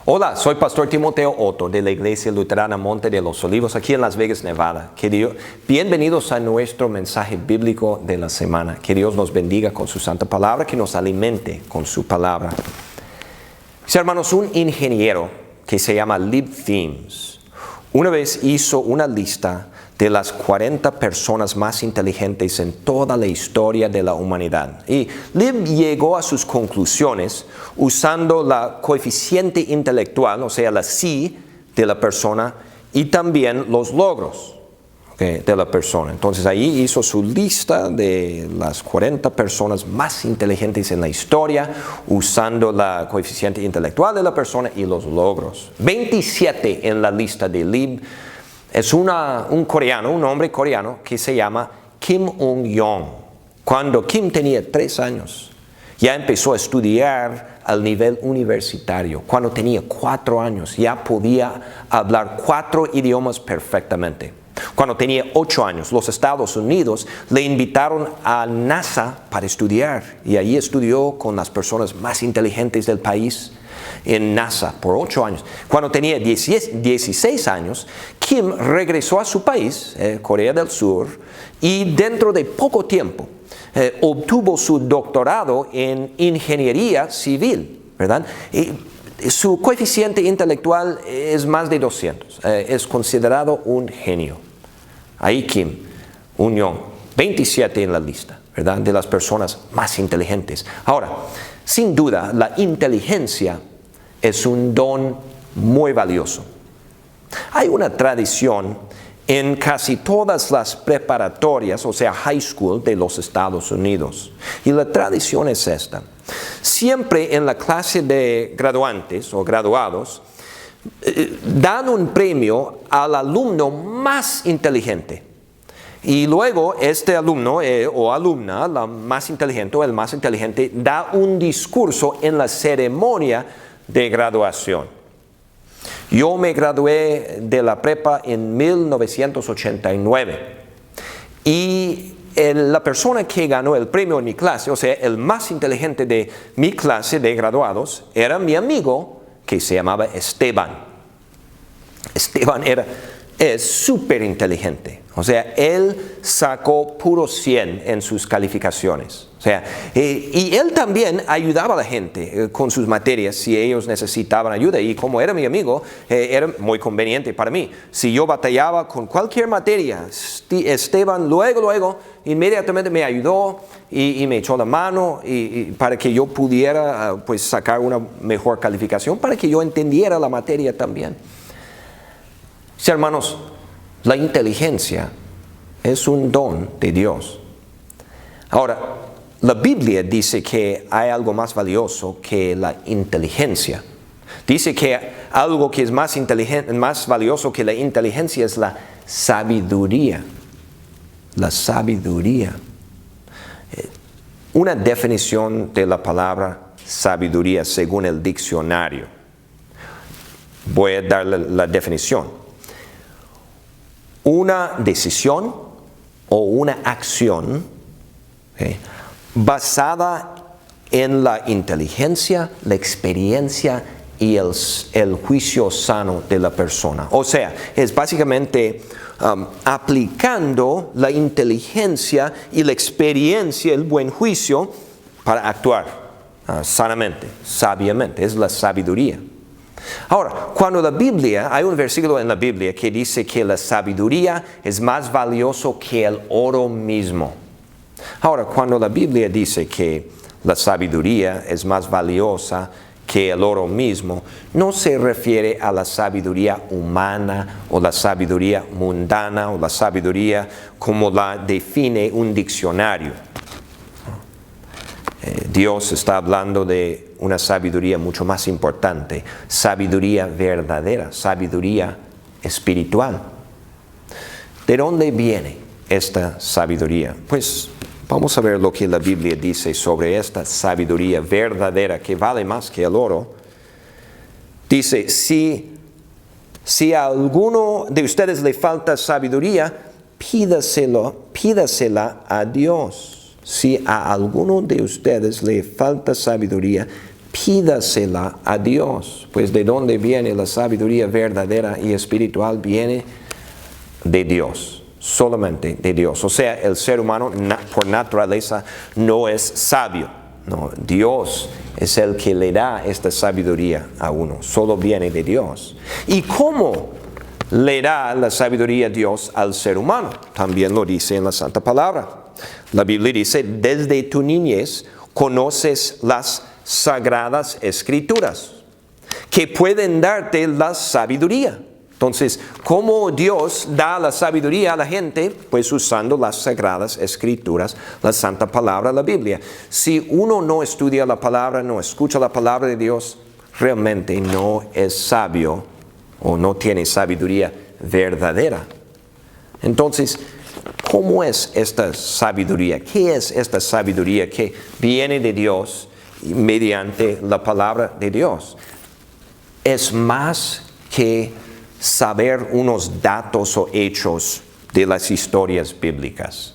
Hola, soy Pastor Timoteo Otto de la Iglesia Luterana Monte de los Olivos aquí en Las Vegas, Nevada. Bienvenidos a nuestro mensaje bíblico de la semana. Que Dios nos bendiga con su santa palabra, que nos alimente con su palabra. Mis hermanos, un ingeniero que se llama Lib Thimes una vez hizo una lista de las 40 personas más inteligentes en toda la historia de la humanidad. Y Lib llegó a sus conclusiones usando la coeficiente intelectual, o sea, la C de la persona, y también los logros de la persona. Entonces ahí hizo su lista de las 40 personas más inteligentes en la historia, usando la coeficiente intelectual de la persona y los logros. 27 en la lista de Lib. Es un hombre coreano que se llama Kim Un-yong. Cuando Kim tenía 3 años, ya empezó a estudiar al nivel universitario. Cuando tenía 4 años, ya podía hablar 4 idiomas perfectamente. Cuando tenía 8 años, los Estados Unidos le invitaron a NASA para estudiar. Y allí estudió con las personas más inteligentes del país en NASA por 8 años. Cuando tenía 16 años, Kim regresó a su país, Corea del Sur, y dentro de poco tiempo obtuvo su doctorado en ingeniería civil, ¿verdad? Y su coeficiente intelectual es más de 200. Es considerado un genio. Ahí Kim Un-yong, 27 en la lista, ¿verdad? De las personas más inteligentes. Ahora, sin duda, la inteligencia es un don muy valioso. Hay una tradición en casi todas las preparatorias, o sea, high school de los Estados Unidos. Y la tradición es esta. Siempre en la clase de graduantes o graduados, dan un premio al alumno más inteligente. Y luego este alumno o alumna, la más inteligente o el más inteligente, da un discurso en la ceremonia de graduación. Yo me gradué de la prepa en 1989 y la persona que ganó el premio en mi clase, o sea, el más inteligente de mi clase de graduados, era mi amigo que se llamaba Esteban. Esteban es súper inteligente. O sea, él sacó puro 100 en sus calificaciones. O sea, y él también ayudaba a la gente con sus materias si ellos necesitaban ayuda. Y como era mi amigo, era muy conveniente para mí. Si yo batallaba con cualquier materia, Esteban luego, inmediatamente me ayudó y me echó la mano y para que yo pudiera pues sacar una mejor calificación, para que yo entendiera la materia también. Sí, hermanos, la inteligencia es un don de Dios. Ahora, la Biblia dice que hay algo más valioso que la inteligencia. Dice que algo que es más valioso que la inteligencia es la sabiduría. La sabiduría. Una definición de la palabra sabiduría según el diccionario. Voy a darle la definición. Una decisión o una acción basada en la inteligencia, la experiencia y el juicio sano de la persona. O sea, es básicamente aplicando la inteligencia y la experiencia, el buen juicio para actuar sanamente, sabiamente. Es la sabiduría. Ahora, cuando hay un versículo en la Biblia que dice que la sabiduría es más valioso que el oro mismo. Ahora, cuando la Biblia dice que la sabiduría es más valiosa que el oro mismo, no se refiere a la sabiduría humana o la sabiduría mundana o la sabiduría como la define un diccionario. Dios está hablando de una sabiduría mucho más importante, sabiduría verdadera, sabiduría espiritual. ¿De dónde viene esta sabiduría? Pues vamos a ver lo que la Biblia dice sobre esta sabiduría verdadera que vale más que el oro. Dice, si a alguno de ustedes le falta sabiduría, pídasela a Dios. Si a alguno de ustedes le falta sabiduría, pídasela a Dios, pues de dónde viene la sabiduría verdadera y espiritual viene de Dios, solamente de Dios. O sea, el ser humano por naturaleza no es sabio. No, Dios es el que le da esta sabiduría a uno, solo viene de Dios. ¿Y cómo le da la sabiduría a Dios al ser humano? También lo dice en la Santa Palabra. La Biblia dice, desde tu niñez conoces las sagradas escrituras, que pueden darte la sabiduría. Entonces, ¿cómo Dios da la sabiduría a la gente? Pues usando las sagradas escrituras, la santa palabra, la Biblia. Si uno no estudia la palabra, no escucha la palabra de Dios, realmente no es sabio o no tiene sabiduría verdadera. Entonces, ¿cómo es esta sabiduría? ¿Qué es esta sabiduría que viene de Dios mediante la palabra de Dios? Es más que saber unos datos o hechos de las historias bíblicas.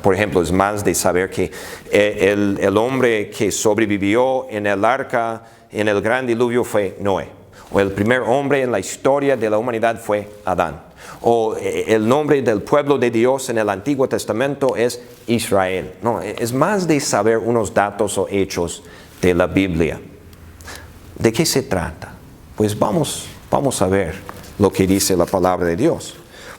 Por ejemplo, es más de saber que el hombre que sobrevivió en el arca, en el gran diluvio, fue Noé. O el primer hombre en la historia de la humanidad fue Adán. O el nombre del pueblo de Dios en el Antiguo Testamento es Israel. No, es más de saber unos datos o hechos de la Biblia. ¿De qué se trata? Pues vamos a ver lo que dice la palabra de Dios.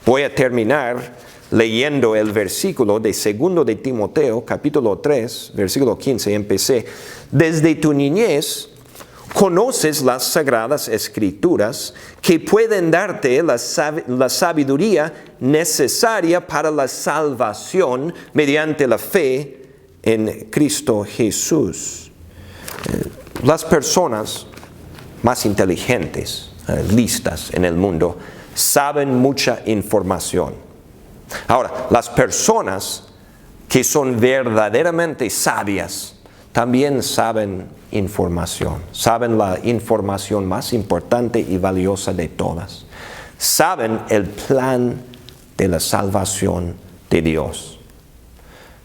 Voy a terminar leyendo el versículo de 2 de Timoteo, capítulo 3, versículo 15. Empecé. Desde tu niñez conoces las sagradas escrituras que pueden darte la sabiduría necesaria para la salvación mediante la fe en Cristo Jesús. Las personas más inteligentes, listas en el mundo, saben mucha información. Ahora, las personas que son verdaderamente sabias también saben información. Saben la información más importante y valiosa de todas. Saben el plan de la salvación de Dios.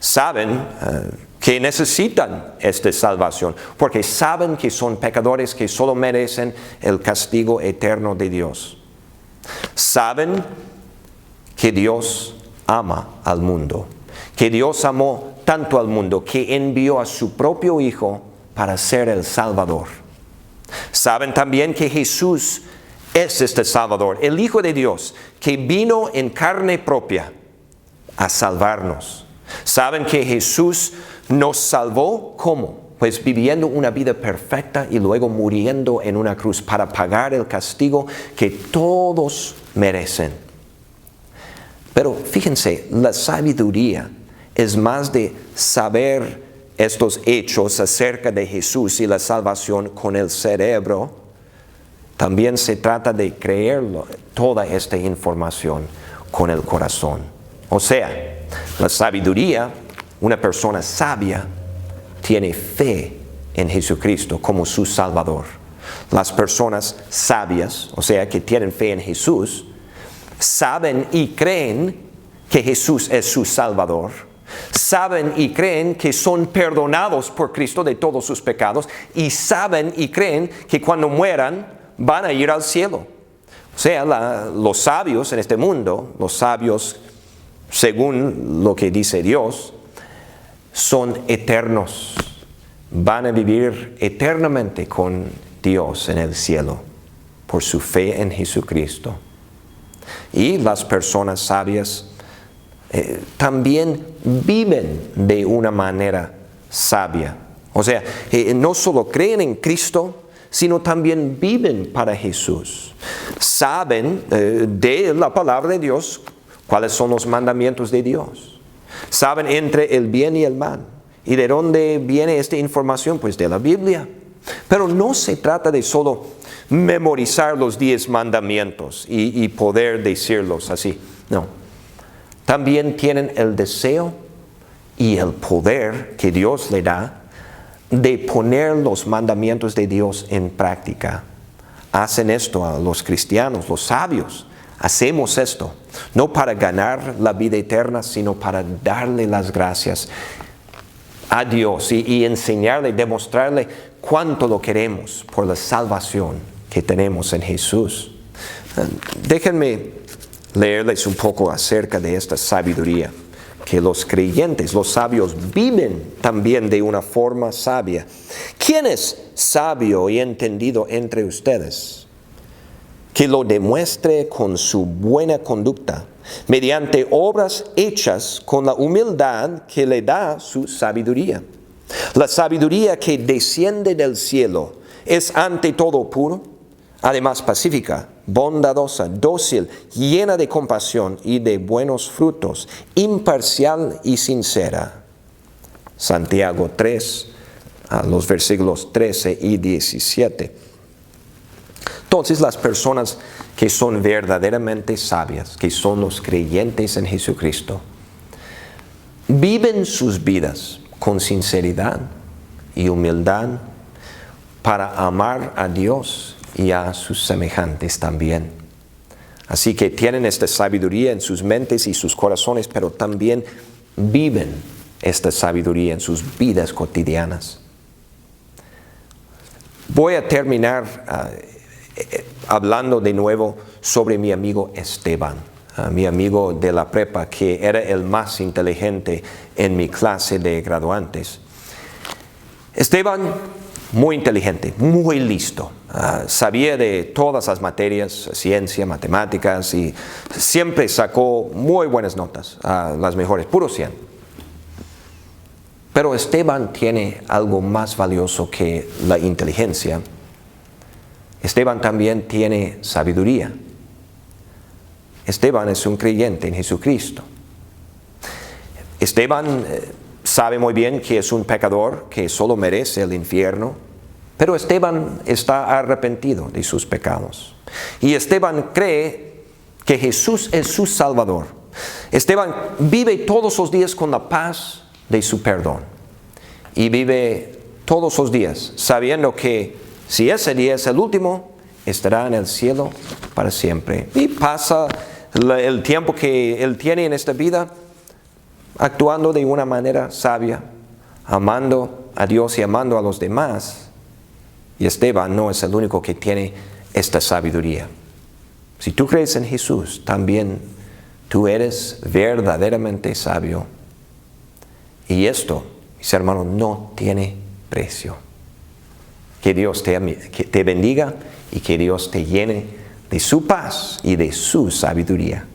Saben que necesitan esta salvación, porque saben que son pecadores que solo merecen el castigo eterno de Dios. Saben que Dios ama al mundo, que Dios amó tanto al mundo que envió a su propio Hijo para ser el Salvador. Saben también que Jesús es este Salvador, el Hijo de Dios, que vino en carne propia a salvarnos. Saben que Jesús nos salvó, ¿cómo? Pues viviendo una vida perfecta y luego muriendo en una cruz para pagar el castigo que todos merecen. Pero fíjense, la sabiduría es más de saber estos hechos acerca de Jesús y la salvación con el cerebro. También se trata de creerlo, toda esta información con el corazón. O sea, la sabiduría, una persona sabia tiene fe en Jesucristo como su Salvador. Las personas sabias, o sea, que tienen fe en Jesús, saben y creen que Jesús es su Salvador. Saben y creen que son perdonados por Cristo de todos sus pecados. Y saben y creen que cuando mueran van a ir al cielo. O sea, los sabios en este mundo, los sabios según lo que dice Dios, son eternos. Van a vivir eternamente con Dios en el cielo por su fe en Jesucristo. Y las personas sabias también viven de una manera sabia. O sea, no solo creen en Cristo, sino también viven para Jesús. Saben de la palabra de Dios cuáles son los mandamientos de Dios. Saben entre el bien y el mal. ¿Y de dónde viene esta información? Pues de la Biblia. Pero no se trata de solo memorizar los 10 mandamientos y poder decirlos así. No. También tienen el deseo y el poder que Dios le da de poner los mandamientos de Dios en práctica. Hacen esto a los cristianos, los sabios. Hacemos esto, no para ganar la vida eterna, sino para darle las gracias a Dios y enseñarle, demostrarle cuánto lo queremos por la salvación que tenemos en Jesús. Déjenme leerles un poco acerca de esta sabiduría, que los creyentes, los sabios, viven también de una forma sabia. ¿Quién es sabio y entendido entre ustedes? Que lo demuestre con su buena conducta, mediante obras hechas con la humildad que le da su sabiduría. La sabiduría que desciende del cielo es ante todo puro, además pacífica, bondadosa, dócil, llena de compasión y de buenos frutos, imparcial y sincera. Santiago 3, los versículos 13 y 17. Entonces las personas que son verdaderamente sabias, que son los creyentes en Jesucristo, viven sus vidas con sinceridad y humildad para amar a Dios y a sus semejantes también. Así que tienen esta sabiduría en sus mentes y sus corazones, pero también viven esta sabiduría en sus vidas cotidianas. Voy a terminar hablando de nuevo sobre mi amigo Esteban, mi amigo de la prepa, que era el más inteligente en mi clase de graduantes. Esteban, muy inteligente, muy listo. Sabía de todas las materias, ciencia, matemáticas, y siempre sacó muy buenas notas, las mejores, puro 100. Pero Esteban tiene algo más valioso que la inteligencia. Esteban también tiene sabiduría. Esteban es un creyente en Jesucristo. Esteban sabe muy bien que es un pecador, que solo merece el infierno, pero Esteban está arrepentido de sus pecados. Y Esteban cree que Jesús es su Salvador. Esteban vive todos los días con la paz de su perdón. Y vive todos los días sabiendo que si ese día es el último, estará en el cielo para siempre. Y pasa el tiempo que él tiene en esta vida actuando de una manera sabia, amando a Dios y amando a los demás. Y Esteban no es el único que tiene esta sabiduría. Si tú crees en Jesús, también tú eres verdaderamente sabio. Y esto, mis hermanos, no tiene precio. Que Dios te bendiga y que Dios te llene de su paz y de su sabiduría.